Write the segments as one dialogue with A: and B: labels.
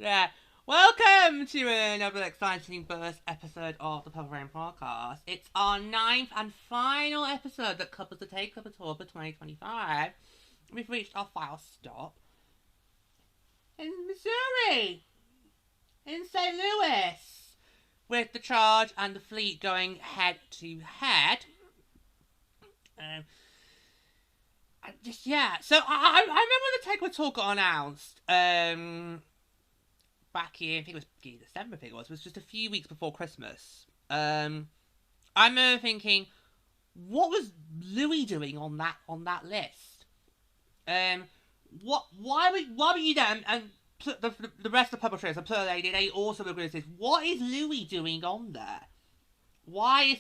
A: Yeah. Welcome to another exciting first episode of the PWHL Podcast. It's our 9th and final episode that covers the Takeover Tour for 2025. We've reached our final stop in Missouri, in St. Louis, with the Charge and the Fleet going head to head. So I remember the Takeover Tour got announced. Back in, I think it was December, it was just a few weeks before Christmas. I remember thinking, what was Louis doing on that list? Why were you there? And the rest of the publishers, and Plur Lady, they also agree with this. What is Louis doing on there? Why is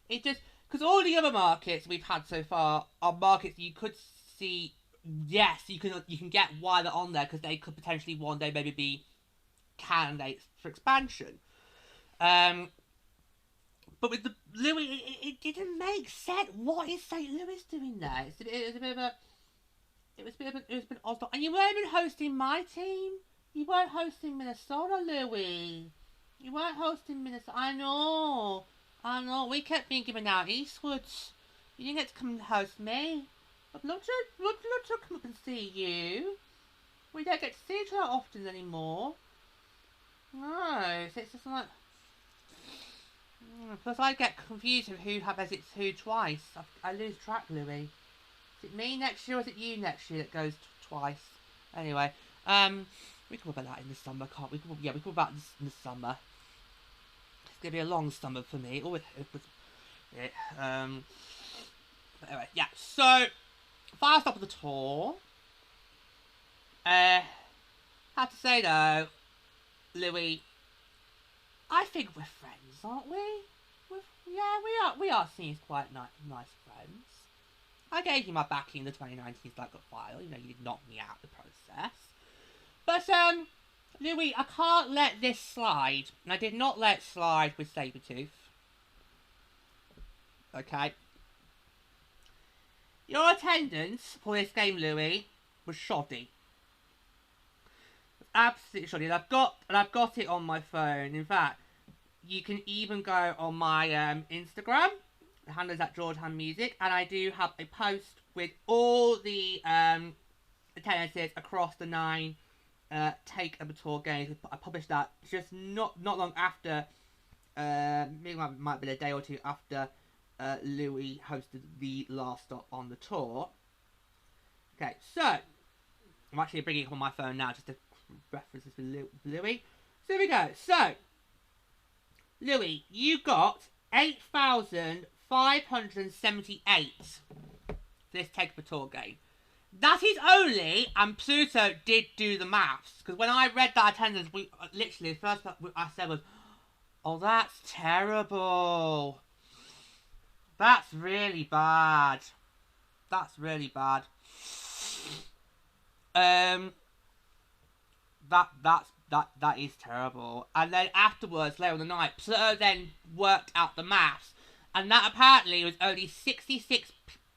A: it just because all the other markets we've had so far are markets you could see. Yes, you can get why they're on there because they could potentially one day maybe be candidates for expansion. But with the Louis, it didn't make sense. What is St. Louis doing there? It was a bit of an odd thought. And you weren't even hosting my team. You weren't hosting Minnesota, Louis. You weren't hosting Minnesota. I know. We kept being given out eastwards. You didn't get to come and host me. I'd love to come up and see you. We don't get to see each other often anymore. No, it's just like... Plus I get confused with who visits who twice. I lose track, Louis. Is it me next year or is it you next year that goes twice? Anyway, we can talk about that in the summer, can't we? We can talk about this in the summer. It's going to be a long summer for me. Always hope it. But anyway, yeah. So, final stop of the tour. Had to say though, Louis, I think we're friends, aren't we? We are seen as quite nice friends. I gave you my backing in the 2019 Slugger file. You know, you did knock me out of the process. But, Louis, I can't let this slide. And I did not let it slide with Sabretooth. Okay. Your attendance for this game, Louis, was shoddy. Absolutely shoddy. And I've got it on my phone. In fact, you can even go on my Instagram. The handle is at @GeorgeHandMusic, and I do have a post with all the attendances across the 9 Takeover Tour games. I published that just not long after, maybe it might be a day or two after Louis hosted the last stop on the tour. Okay, so I'm actually bringing it on my phone now just to reference this with Louis. So here we go. So, Louis, you got 8,578 for this Takeover Tour game. That is only, and Pluto did do the maths, because when I read that attendance, literally the first thing I said was, oh, that's terrible. That's really bad. That's really bad. That is terrible. And then afterwards, later on the night, Pluto then worked out the maths, and that apparently was only 66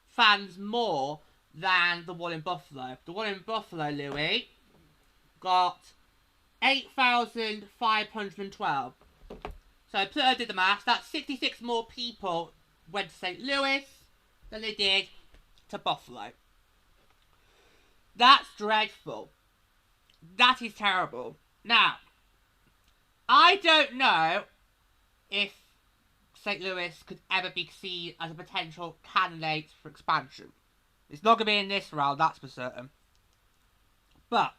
A: fans more than the one in Buffalo. The one in Buffalo, Louis, got 8,512. So Pluto did the maths. That's 66 more people went to St. Louis than they did to Buffalo. That's dreadful. That is terrible. Now, I don't know if St. Louis could ever be seen as a potential candidate for expansion. It's not going to be in this round, that's for certain. But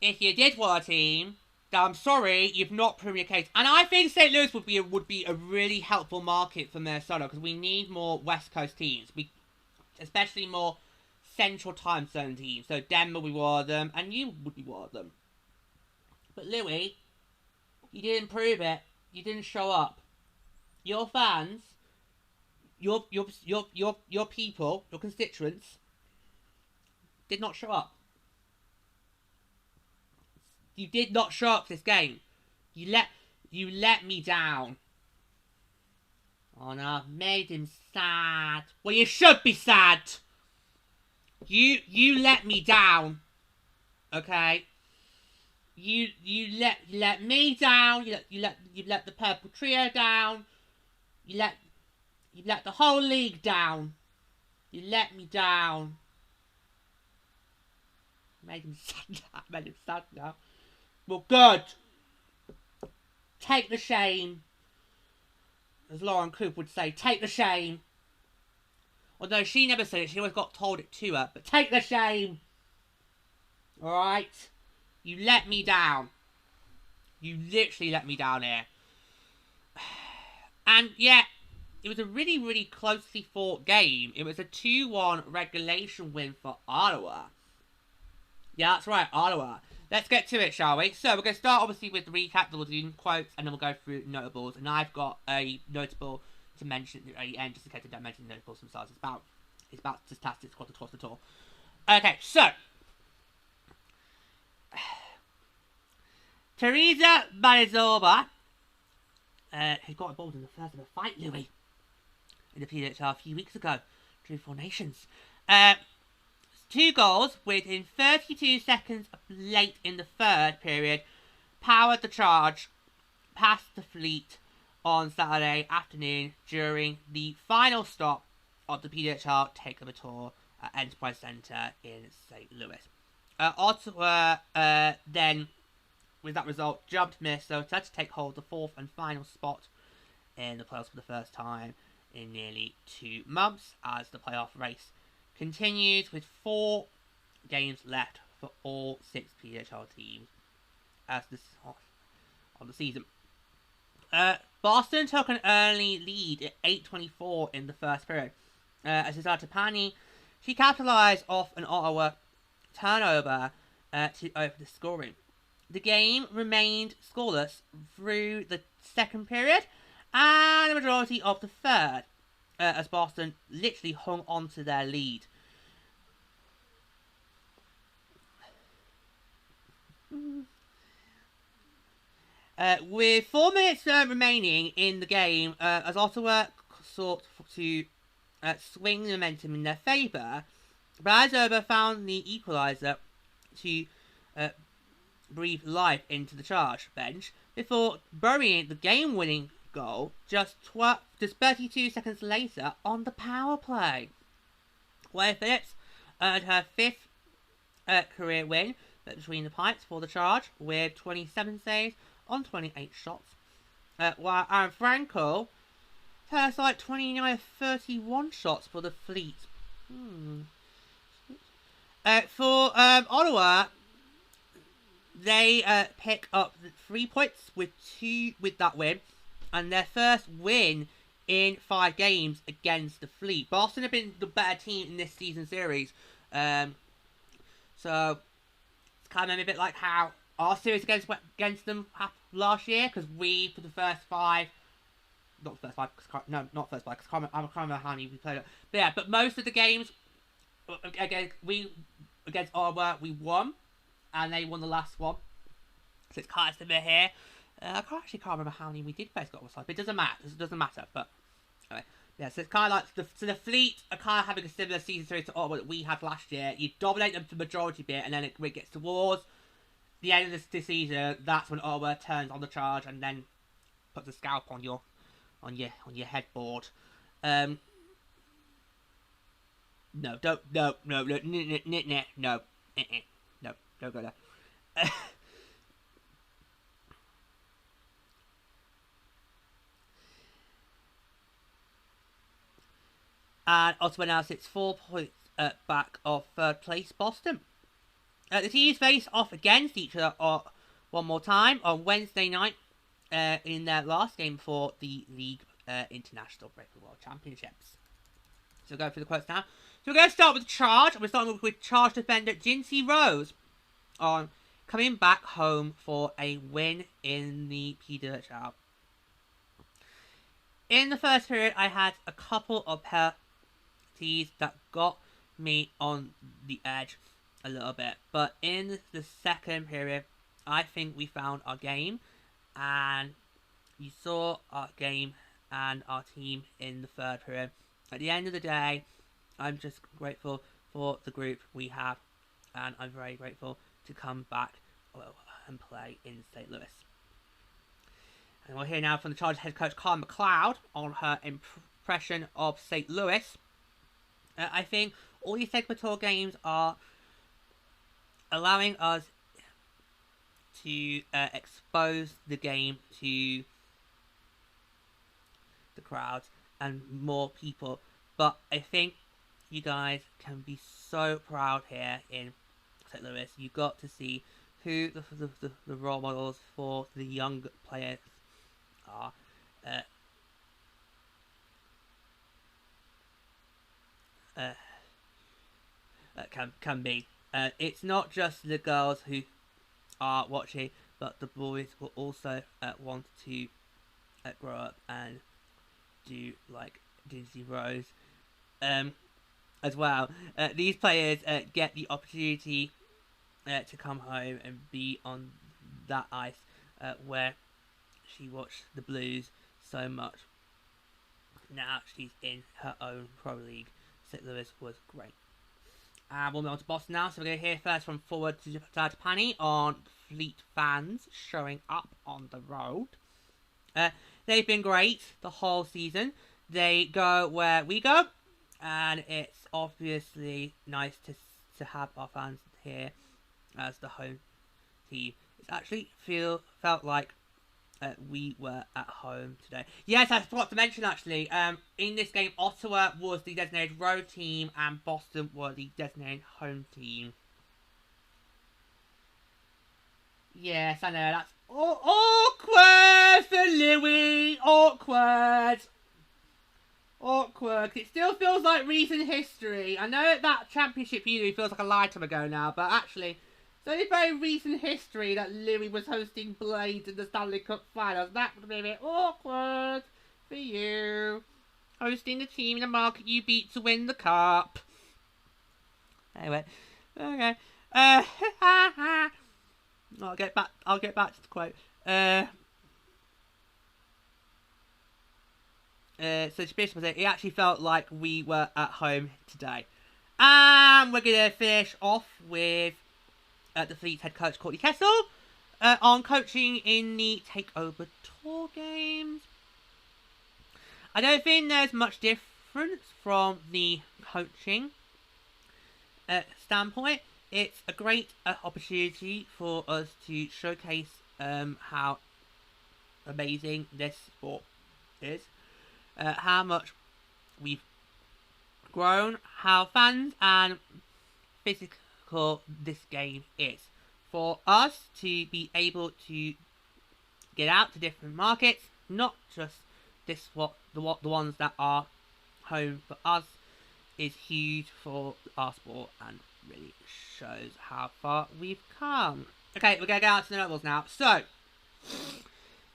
A: if you did want a team, I'm sorry, you've not proven your case. And I think St. Louis would be a really helpful market for Minnesota because we need more West Coast teams, especially more Central Time Zone teams. So Denver would be one of them, and you would be one of them. But Louis, you didn't prove it. You didn't show up. Your fans, your people, your constituents, did not show up. You did not show up for this game. You let me down. Oh no, I've made him sad. Well, you should be sad. You let me down. Okay. You let me down. You let the Purple Trio down. You let the whole league down. You let me down. Made him sad. I made him sad now. Well, good. Take the shame. As Lauren Coop would say, take the shame. Although she never said it, she always got told it to her. But take the shame. Alright? You let me down. You literally let me down here. And yeah, it was a really, really closely fought game. It was a 2-1 regulation win for Ottawa. Yeah, that's right, Ottawa. Let's get to it, shall we? So, we're going to start, obviously, with the recap, we'll do quotes, and then we'll go through notables. And I've got a notable to mention at the end, just in case I don't mention the notables themselves. It's about statistics across the tour. Okay, so. Teresa Barizova, who got involved in the first ever fight, Louis, in the PWHL a few weeks ago, through Four Nations. 2 goals within 32 seconds late in the third period powered the Charge past the Fleet on Saturday afternoon during the final stop of the PWHL Takeover Tour at Enterprise Centre in St. Louis. Ottawa then, with that result, jumped Minnesota to take hold of the 4th and final spot in the playoffs for the first time in nearly 2 months as the playoff race continues with 4 games left for all 6 PWHL teams as this on the season. Boston took an early lead at 8:24 in the first period. As Cesar Tapani, she capitalised off an Ottawa turnover to open the scoring. The game remained scoreless through the second period and the majority of the third, as Boston literally hung on to their lead. With 4 minutes remaining in the game, as Ottawa sought to swing the momentum in their favour, Barazova found the equaliser to breathe life into the Charge bench before burying the game-winning goal just 32 seconds later on the power play, where Phillips earned her 5th career win between the pipes for the Charge with 27 saves on 28 shots, while Aaron Franco has like 29 of 31 shots for the Fleet. For Ottawa, they pick up 3 points with that win, and their first win in 5 games against the Fleet. Boston have been the better team in this season series, so it's kind of a bit like how our series against them happened last year, because we, for the first 5, not the first 5, not first 5, because I can't remember how many we played it. But yeah, but most of the games against Ottawa, we won, and they won the last one. So it's kind of similar here. I can't remember how many we did face Ottawa side, but it doesn't matter. It doesn't matter. But anyway, yeah. So it's kind of like the Fleet are kind of having a similar season series to Ottawa that we had last year. You dominate them for the majority bit, and then it gets towards the end of this season. That's when Ottawa turns on the Charge and then puts a scalp on your headboard. No, don't go there. And Ottawa now sits 4 points back of third place Boston. The teams face off against each other one more time on Wednesday night in their last game for the League International Breakaway World Championships. So we'll go through the quotes now. So we're going to start with Charge. We're starting with Charge defender Jinsey Rose on coming back home for a win in the PWHL. In the first period, I had a couple of penalties that got me on the edge a little bit. But in the second period, I think we found our game. And you saw our game and our team in the third period. At the end of the day, I'm just grateful for the group we have. And I'm very grateful to come back and play in St. Louis. And we'll hear now from the Charge head coach Carl McLeod on her impression of St. Louis. I think all these Takeover Tour games are allowing us to expose the game to the crowds and more people. But I think you guys can be so proud here in St. Louis. You got to see who the role models for the young players are. Can be. It's not just the girls who are watching, but the boys will also want to grow up and do like Jinsey Rose as well. These players get the opportunity to come home and be on that ice where she watched the Blues so much. Now she's in her own pro league. St. Louis was great. And we'll move on to Boston now. So we're going to hear first from forward to Pani on Fleet fans showing up on the road. They've been great the whole season. They go where we go. And it's obviously nice to have our fans here as the home team. It's actually felt like we were at home today. Yes, I forgot to mention actually, in this game, Ottawa was the designated road team and Boston were the designated home team. Yes, I know, that's awkward for Louis. Awkward. It still feels like recent history. I know that championship usually feels like a lifetime ago now, but actually, it's only very recent history that Louis was hosting Blades in the Stanley Cup Finals. That would be a bit awkward for you. Hosting the team in the market you beat to win the cup. Anyway, okay. I'll get back to the quote. So she basically said it actually felt like we were at home today. And we're gonna finish off with the Fleet's head coach Courtney Kessel on coaching in the Takeover Tour games. I don't think there's much difference from the coaching standpoint. It's a great opportunity for us to showcase how amazing this sport is, how much we've grown, how fans and physical this game is. For us to be able to get out to different markets, not just the ones that are home for us, is huge for our sport and really shows how far we've come. Okay, we're going to get out to the notables now. So,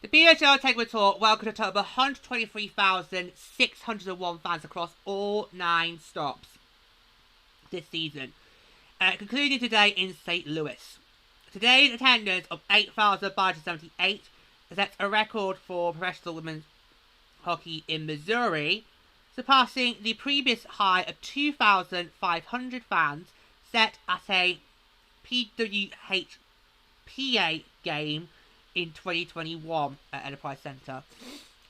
A: the PWHL Takeover Tour welcomed a total of 123,601 fans across all 9 stops this season, concluding today in St. Louis. Today's attendance of 8,578 sets a record for professional women's hockey in Missouri, surpassing the previous high of 2,500 fans set at a PWHPA game in 2021 at Enterprise Center.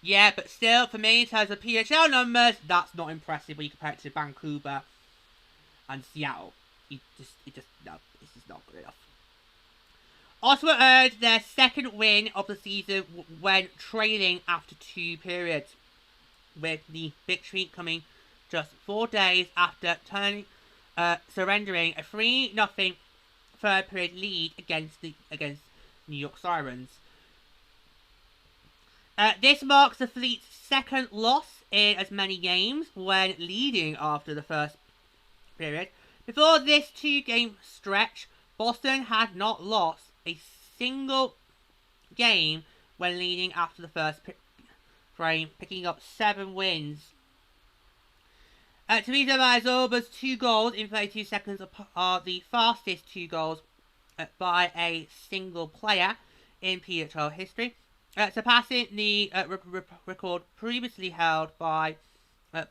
A: Yeah, but still, for me, in terms of PHL numbers, that's not impressive when you compare it to Vancouver and Seattle. No, this is not good enough. Ottawa earned their second win of the season when trailing after 2 periods, with the victory coming just 4 days after surrendering a 3-0 third period lead against New York Sirens. This marks the Fleet's second loss in as many games when leading after the first period. Before this 2-game stretch, Boston had not lost a single game when leading after the first frame, picking up 7 wins. Teresa Maizoba's 2 goals in 32 seconds are the fastest 2 goals by a single player in PWHL history, surpassing the record previously held by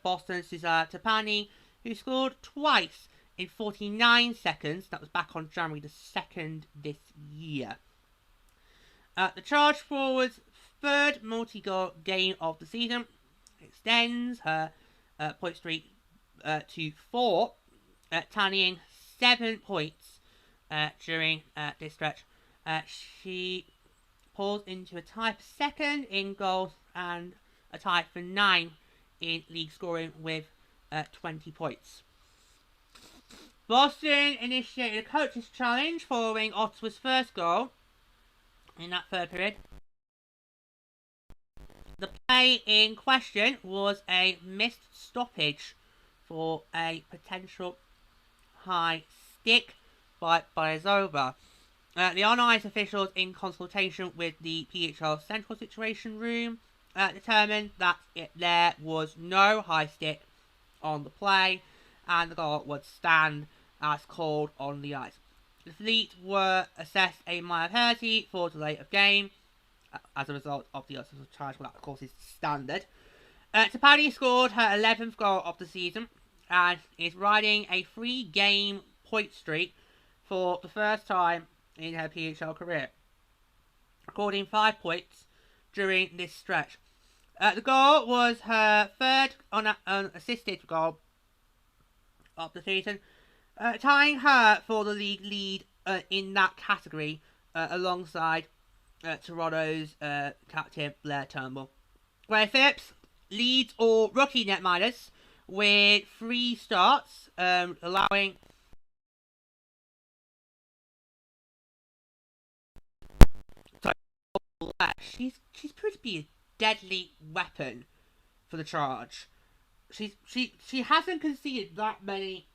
A: Boston's Suzanne Tapani, who scored twice in 49 seconds. That was back on January the 2nd this year. The Charge forward's third multi-goal game of the season extends her point streak to 4, tallying 7 points during this stretch. She pulls into a tie for second in goals and a tie for 9 in league scoring with 20 points. Boston initiated a coach's challenge following Ottawa's first goal in that third period. The play in question was a missed stoppage for a potential high stick by Zova. The on-ice officials, in consultation with the PHL Central Situation Room, determined that there was no high stick on the play and the goal would stand as called on the ice. The Fleet were assessed a minor penalty for delay of game as a result of the Ottawa Charge. Well, that of course is standard. Tapani scored her 11th goal of the season and is riding a 3-game point streak for the first time in her PHL career, recording 5 points during this stretch. The goal was her third unassisted goal of the season, tying her for the league lead in that category alongside Toronto's captain Blair Turnbull. Gray Phillips leads all rookie netminders with 3 starts, allowing she's proved to be a deadly weapon for the Charge. She hasn't conceded that many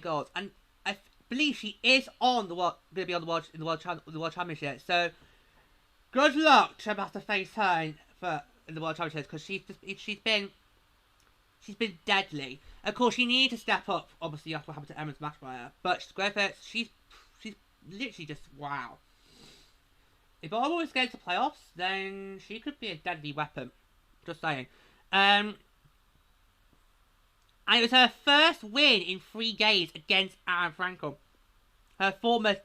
A: goals, and I believe she is on the going to be on the World Championship. So good luck to have to face her in the World Championship, because she's been deadly. Of course, she needed to step up, obviously, after what happened to Emma's Matchmeyer, but she's literally just wow. If Ottawa was going to playoffs, then she could be a deadly weapon. Just saying. And it was her first win in 3 games against Aaron Frankel, her former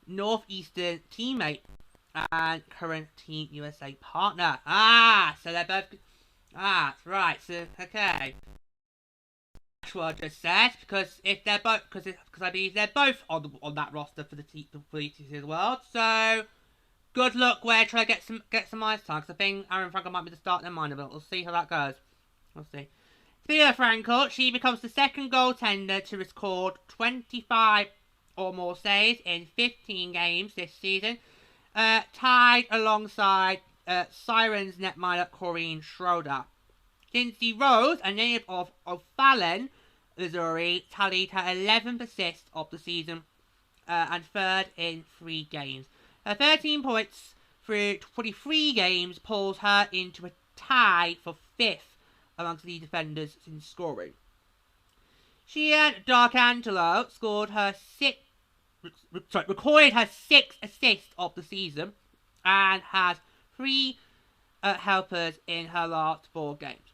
A: Northeastern teammate and current Team USA partner. So they're both. That's right. So okay. That's what I just said, because if they're both, because I believe they're both on that roster for the TC World. So good luck, we're trying to get some ice time, because I think Aaron Frankel might be the start in their mind, but we'll see how that goes. We'll see. Speaking of Frankel, she becomes the second goaltender to record 25 or more saves in 15 games this season, tied alongside Sirens netminder Corinne Schroeder. Lindsay Rose, a native of O'Fallon, Missouri, tallied her 11th assist of the season and third in 3 games. Her 13 points through 23 games pulls her into a tie for 5th amongst the defenders in scoring. Sheehan Darkangelo recorded her 6th assist of the season and has 3 helpers in her last 4 games.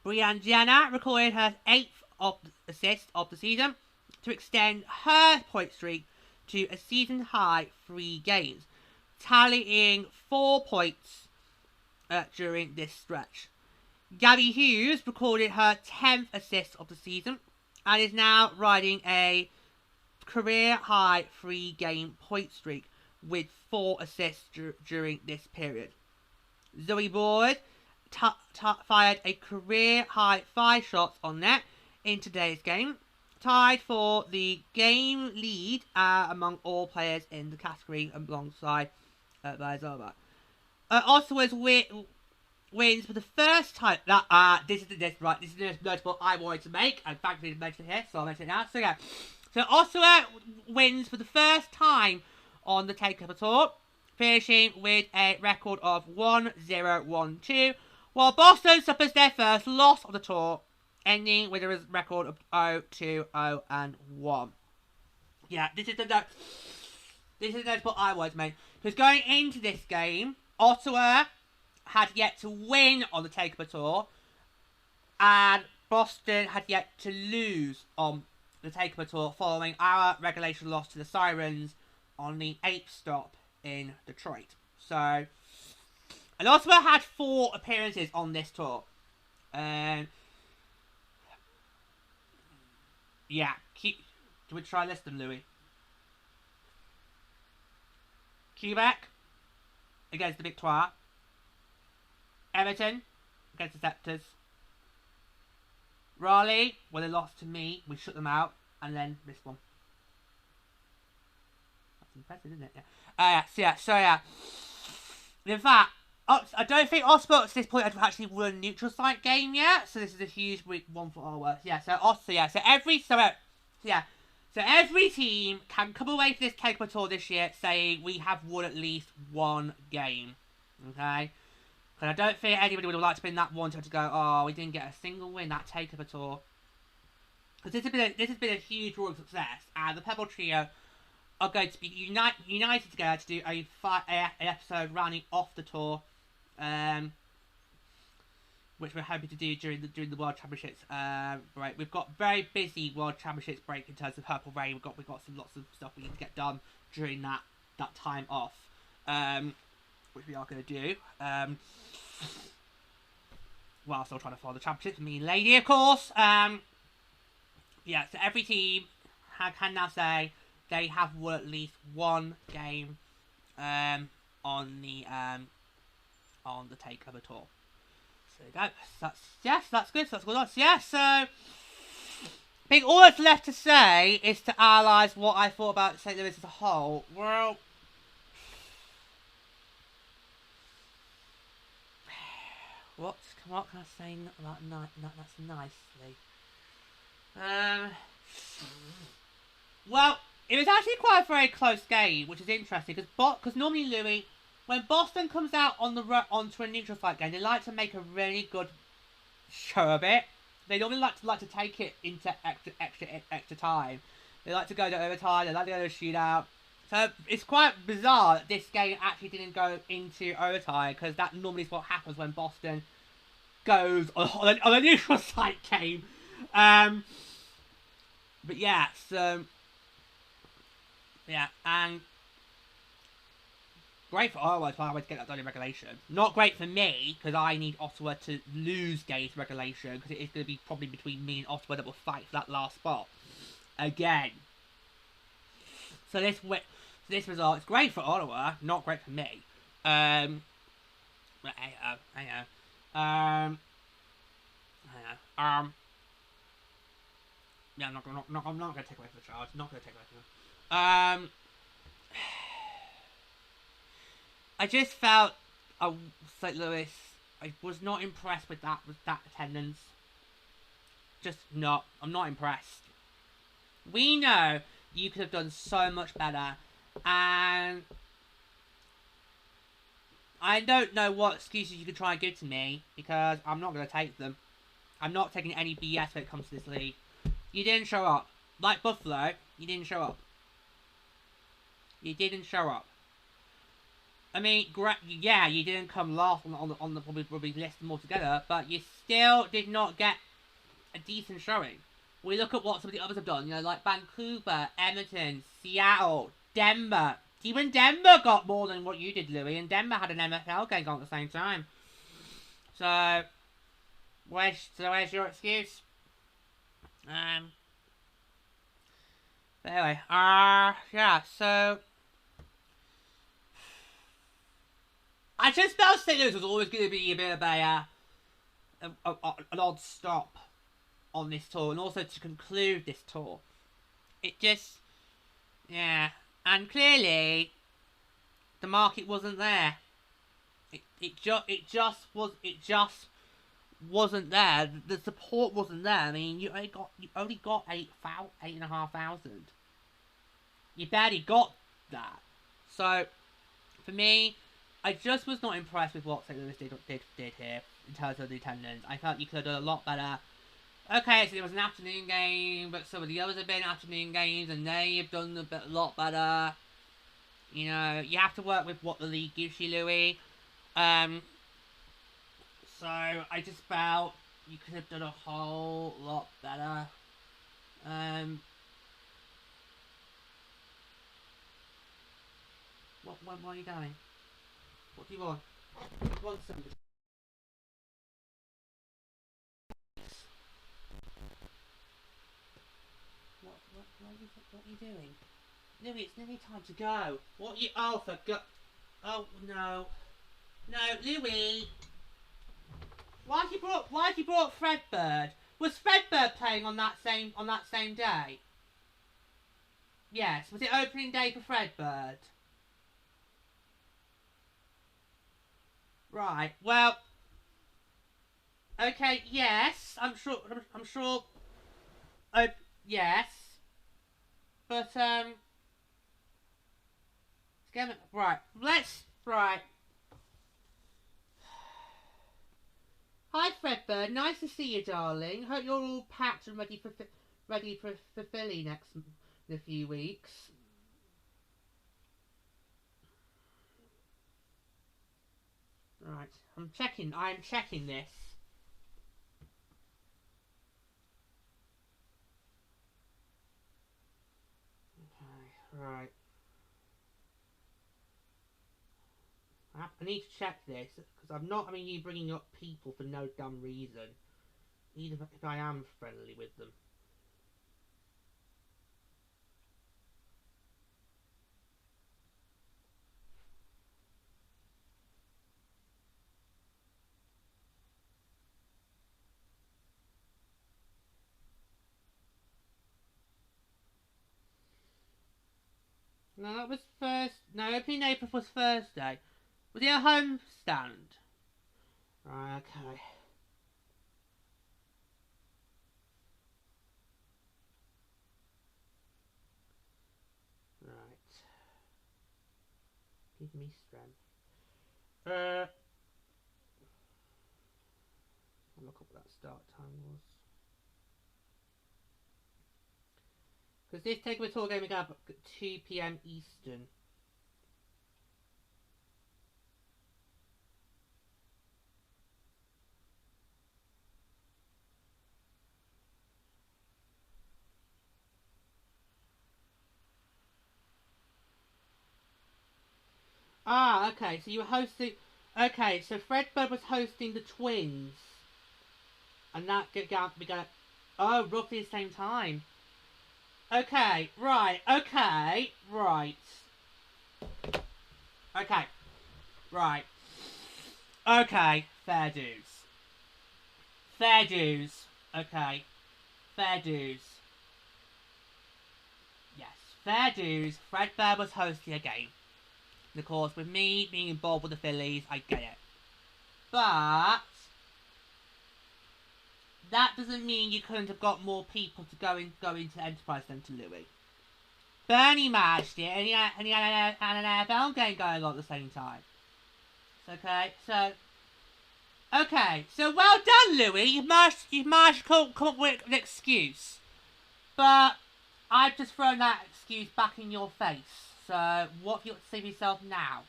A: Brianne Jenner recorded her 8th assist of the season to extend her point streak to a season-high 3 games, tallying 4 points during this stretch. Gabby Hughes recorded her 10th assist of the season and is now riding a career-high 3-game point streak with 4 assists during this period. Zoe Boyd fired a career-high 5 shots on net in today's game, tied for the game lead among all players in the category alongside Vaizova. Ottawa's wins for the first time. This is the notable I wanted to make, and thankfully it's mentioned here, so I'll mention it now. So yeah, so Ottawa wins for the first time on the Takeover Tour, finishing with a record of 1-0-1-2, while Boston suffers their first loss of the tour, ending with a record of 0-2-0-1. Yeah, this is the notable I wanted to make, because going into this game, Ottawa had yet to win on the Takeover Tour, and Boston had yet to lose on the Takeover Tour following our regulation loss to the Sirens on the 8th stop in Detroit. So, and Ottawa had 4 appearances on this tour. Yeah, do we try list them, Louis? Quebec against the Victoire. Everton against the Scepters. Raleigh, well, they lost to me. We shut them out. And then this one. That's impressive, isn't it? Yeah. In fact, I don't think Oxford to this point have actually won a neutral site game yet. So this is a huge week one for Ottawa. So every team can come away from this Takeover Tour this year saying we have won at least one game. Okay? Because I don't think anybody would have liked to be in that one to go, oh, we didn't get a single win that Takeover Tour. Because this has been a huge royal success, and the Pebble Trio are going to be united together to do an episode rounding off the tour, which we're hoping to do during the World Championships. Right, we've got very busy World Championships break in terms of Purple Rain. We've got lots of stuff we need to get done during that time off, which we are going to do. While still trying to follow the championships, me and Lady, of course. Yeah, so every team can now say they have won at least one game on the Takeover Tour. So there you go. That's good. So that's good. Yeah, so I think all that's left to say is to analyse what I thought about St. Louis as a whole. Well, what can I say about that's nicely? Well, it was actually quite a very close game, which is interesting because normally, Louis, when Boston comes out onto a neutral site game, they like to make a really good show of it. They normally like to take it into extra time. They like to go to overtime. They like to go to a shootout. So it's quite bizarre that this game actually didn't go into overtime, because that normally is what happens when Boston goes on a neutral site game. But yeah, so yeah, and great for Ottawa to get that done in regulation. Not great for me, because I need Ottawa to lose games in regulation, because it is going to be probably between me and Ottawa that will fight for that last spot again. So this result is great for Ottawa, not great for me. But I know. Yeah, I'm not going to take away from the Charge. Not going to take away from them. I just felt St. Louis. I was not impressed with that attendance. Just not. I'm not impressed. We know you could have done so much better, and I don't know what excuses you could try and give to me, because I'm not going to take them. I'm not taking any BS when it comes to this league. You didn't show up. Like Buffalo, you didn't show up. You didn't show up. I mean, yeah, you didn't come last on the probably list them all together, but you still did not get a decent showing. We look at what some of the others have done, like Vancouver, Edmonton, Seattle, Denver. Even Denver got more than what you did, Louis, and Denver had an MFL game on at the same time. So, where's your excuse? But anyway, yeah, so I just felt St. Louis was always going to be a bit of an odd stop on this tour, and also to conclude this tour. It just, yeah, and clearly the market wasn't there. It just wasn't there. The support wasn't there. I mean, you only got 8,500. You barely got that. So for me, I just was not impressed with what St. Louis did here in terms of the attendance. I felt you could have done a lot better. Okay, so it was an afternoon game, but some of the others have been afternoon games, and they've done a lot better. You know, you have to work with what the league gives you, Louis. So I just felt you could have done a whole lot better. What are you doing? What do you want? You want something? What are you doing? Louis, it's nearly time to go. What you? Oh, for God! Oh no, no, Louis! Why have you brought Fredbird? Was Fredbird playing on that same day? Yes. Was it opening day for Fredbird? Right. Well. Okay. Yes. I'm sure. Yes. But right. Right. Hi, Fredbird. Nice to see you, darling. Hope you're all packed and ready for Philly in a few weeks. Right. I'm checking this. Okay. Right. I need to check this, because I'm not having you bringing up people for no dumb reason, even if I am friendly with them. No, that was opening day was Thursday. Was it a home stand? Okay. Right. Give me strength. I'll look up what that start time was. Because this Takeover Tour game is up at 2 PM Eastern. Ah, okay, so you were hosting... Okay, so Fredbird was hosting the Twins. And that began... Oh, roughly the same time. Okay, right, okay, right. Okay, right. Okay, fair dues. Fair dues. Okay. Fair dues. Yes, fair dues. Fredbird was hosting a game. And of course, with me being involved with the Phillies, I get it. But that doesn't mean you couldn't have got more people to go into Enterprise Centre, Louis. Bernie managed it, and he had an NFL game going on at the same time. Okay, so well done, Louis. You've managed to come up with an excuse, but I've just thrown that excuse back in your face. So what have you got to say for yourself now?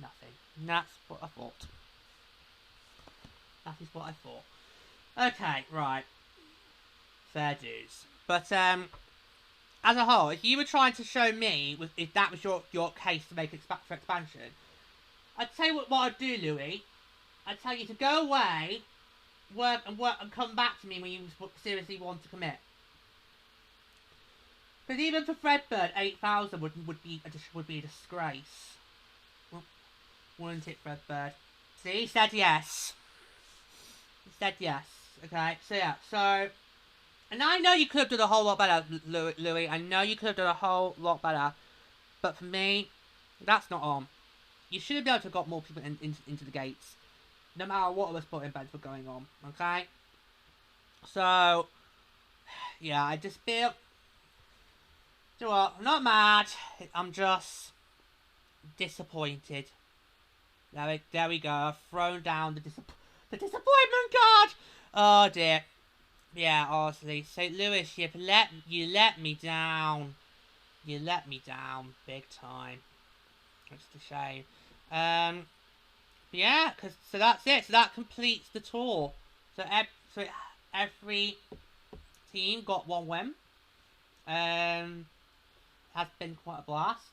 A: Nothing. That's what I thought. That is what I thought. Okay, right. Fair dues. But as a whole, if you were trying to show me if that was your case to make for expansion, I'd tell you what I'd do, Louis. I'd tell you to go away, work and come back to me when you seriously want to commit. Because even for Fredbird, 8,000 would be a disgrace. Wouldn't it, Fredbird? See, he said yes. He said yes. Okay, so yeah, so... And I know you could have done a whole lot better, Louis. I know you could have done a whole lot better. But for me, that's not on. You should have been able to have got more people into the gates. No matter what other sporting events were going on. Okay? So... Yeah, I just feel... You know what? I'm not mad. I'm just... disappointed. There we go. I've thrown down the disappointment card. Oh dear. Yeah, honestly, St. Louis, you let me down. You let me down big time. It's a shame. Yeah, so that's it. So that completes the tour. So every team got one win. Has been quite a blast.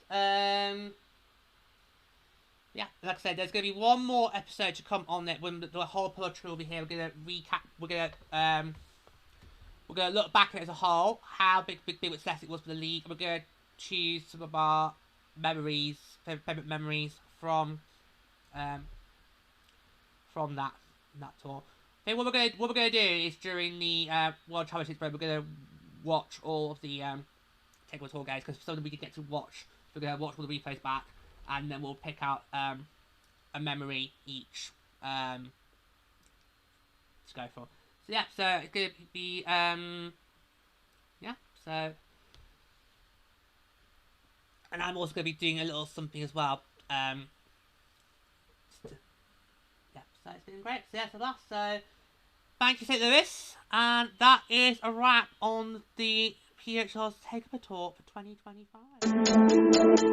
A: Yeah, like I said, there's going to be one more episode to come on it when the whole PWHL Tour will be here. We're going to recap. We're going to look back at it as a whole, how big success it was for the league. And we're going to choose some of our memories, favourite memories from that tour. I think what we're going to do is during the World Championships break, we're going to watch all of the Takeover Tour games because some of them we didn't get to watch. We're going to watch all the replays back. And then we'll pick out a memory each to go for. So yeah, so it's going to be, yeah, so. And I'm also going to be doing a little something as well. Yeah, so it's been great. So yeah, so that's, so thank you, St. Louis. And that is a wrap on the PWHL Takeover Tour for 2025.